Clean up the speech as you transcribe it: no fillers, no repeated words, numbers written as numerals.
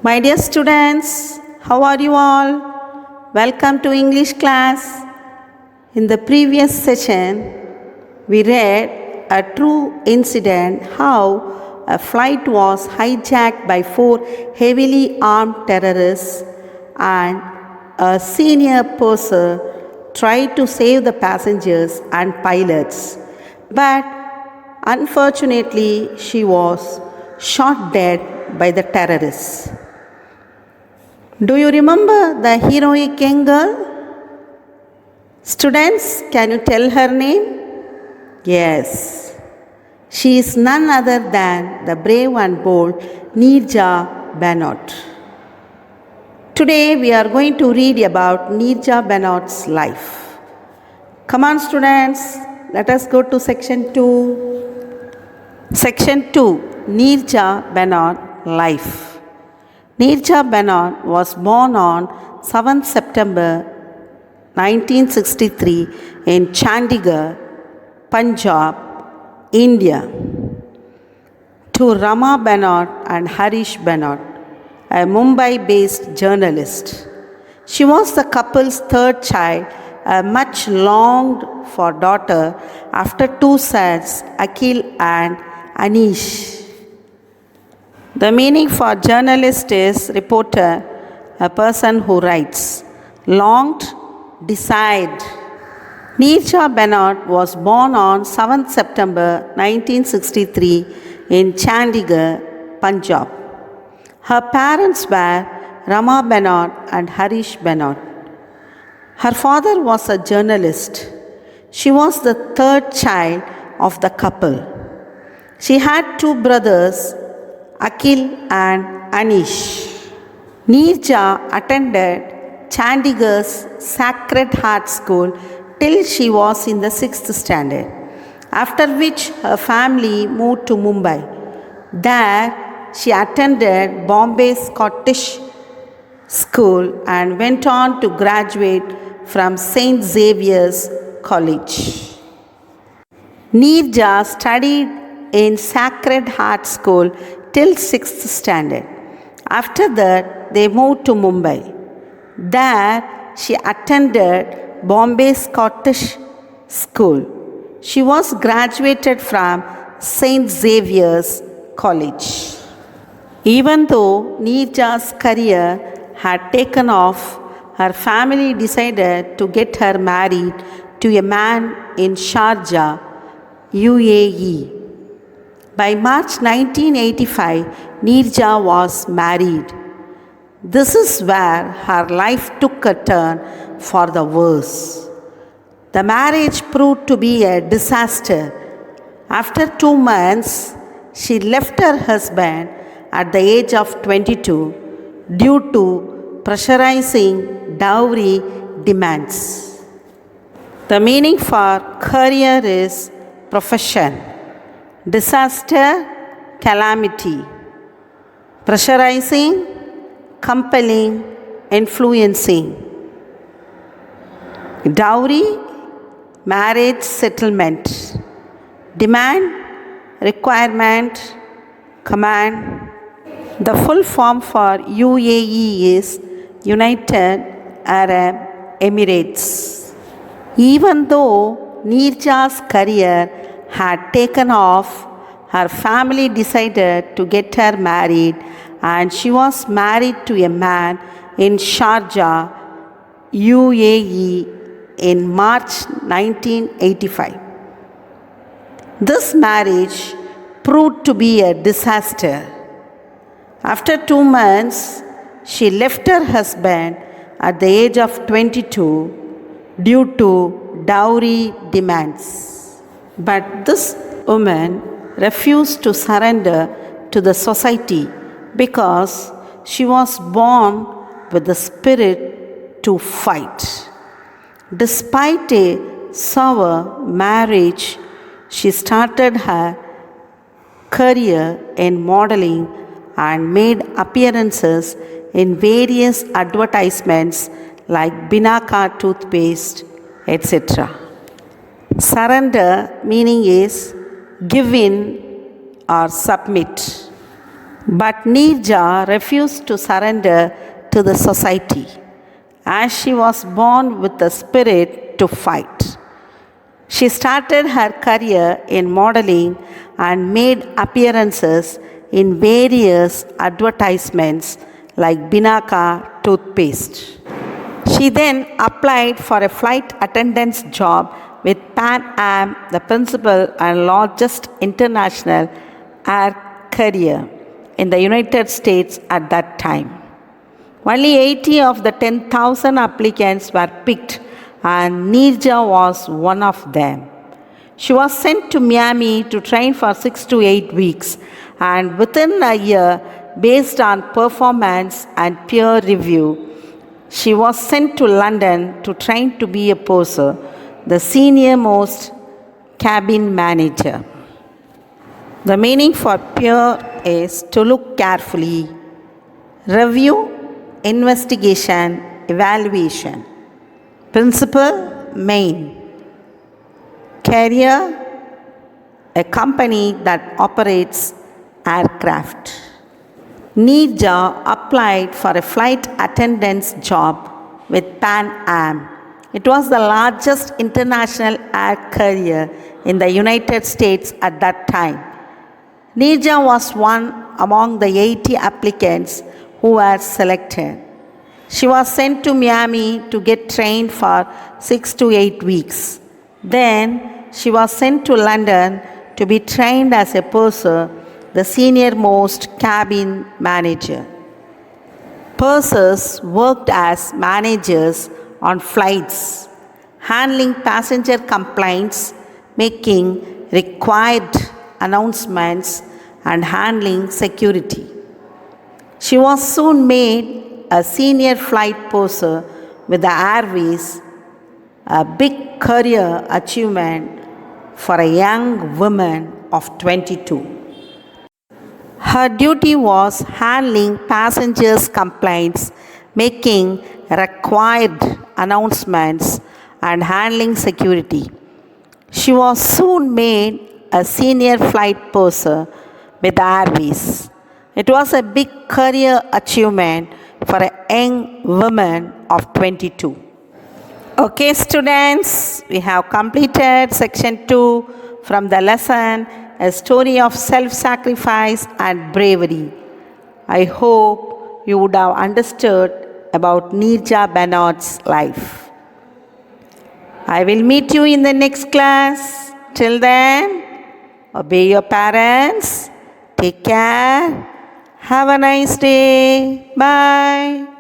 My dear students, how are you all? Welcome to English class. In the previous session, we read a true incident how a flight was hijacked by 4 heavily armed terrorists and a senior purser tried to save the passengers and pilots. But unfortunately, she was shot dead by the terrorists. Do you remember the heroic young girl? Students, can you tell her name? Yes, she is none other than the brave and bold Neerja Bhanot. Today we are going to read about Neerja Bhanot's life. Come on students, let us go to section 2. Section 2, Neerja Bhanot Life. Neerja Bhanot was born on 7th September 1963 in Chandigarh, Punjab, India, to Rama Bhanot and Harish Bhanot, a Mumbai-based journalist. She was the couple's third child, a much longed-for daughter after two sons, Akhil and Anish. The meaning for journalist is reporter, a person who writes. Longed, desired. Neerja Bhanot was born on 7th September 1963 in Chandigarh, Punjab. Her parents were Rama Bhanot and Harish Bhanot. Her father was a journalist. She was the third child of the couple. She had two brothers, Akhil and Anish. Neerja attended Chandigarh's Sacred Heart School till she was in the 6th standard, after which her family moved to Mumbai. There, she attended Bombay Scottish School and went on to graduate from St. Xavier's College. Neerja studied in Sacred Heart School till 6th standard. After that, they moved to Mumbai. There, she attended Bombay Scottish School. She was graduated from St. Xavier's College. Even though Neerja's career had taken off, her family decided to get her married to a man in Sharjah, UAE. By March 1985, Neerja was married. This is where her life took a turn for the worse. The marriage proved to be a disaster. After 2 months, she left her husband at the age of 22 due to pressurizing dowry demands. The meaning for career is profession. Disaster, calamity. Pressurizing, compelling, influencing. Dowry, marriage settlement. Demand, requirement, command. The full form for UAE is United Arab Emirates. Even though Neerja's career had taken off, her family decided to get her married, and she was married to a man in Sharjah, UAE in March 1985. This marriage proved to be a disaster. After 2 months, she left her husband at the age of 22 due to dowry demands. But this woman refused to surrender to the society because she was born with the spirit to fight. Despite a sour marriage, she started her career in modeling and made appearances in various advertisements like Binaka toothpaste, etc. Surrender meaning is give in or submit. But Neerja refused to surrender to the society, as she was born with the spirit to fight. She started her career in modeling and made appearances in various advertisements like Binaka toothpaste. She then applied for a flight attendant's job with Pan Am, the principal and largest international air carrier in the United States at that time. Only 80 of the 10,000 applicants were picked, and Neerja was one of them. She was sent to Miami to train for 6 to 8 weeks, and within a year, based on performance and peer review, she was sent to London to train to be a purser, the senior most cabin manager. The meaning for peer is to look carefully, review, investigation, evaluation. Principal, main. Carrier, a company that operates aircraft. Neerja applied for a flight attendant's job with Pan Am. It was the largest international air carrier in the United States at that time. Neerja was one among the 80 applicants who were selected. She was sent to Miami to get trained for 6 to 8 weeks. Then she was sent to London to be trained as a purser, the senior most cabin manager. Pursers worked as managers on flights, handling passenger complaints, making required announcements, and handling security. She was soon made a senior flight purser with the Airways, a big career achievement for a young woman of 22. Her duty was handling passengers' complaints, making required announcements, and handling security. She was soon made a senior flight purser with Airways. It was a big career achievement for a young woman of 22. Okay, students, we have completed section 2 from the lesson, A Story of Self-Sacrifice and Bravery. I hope you would have understood about Neerja Bhanot's life. I will meet you in the next class. Till then, obey your parents. Take care. Have a nice day. Bye.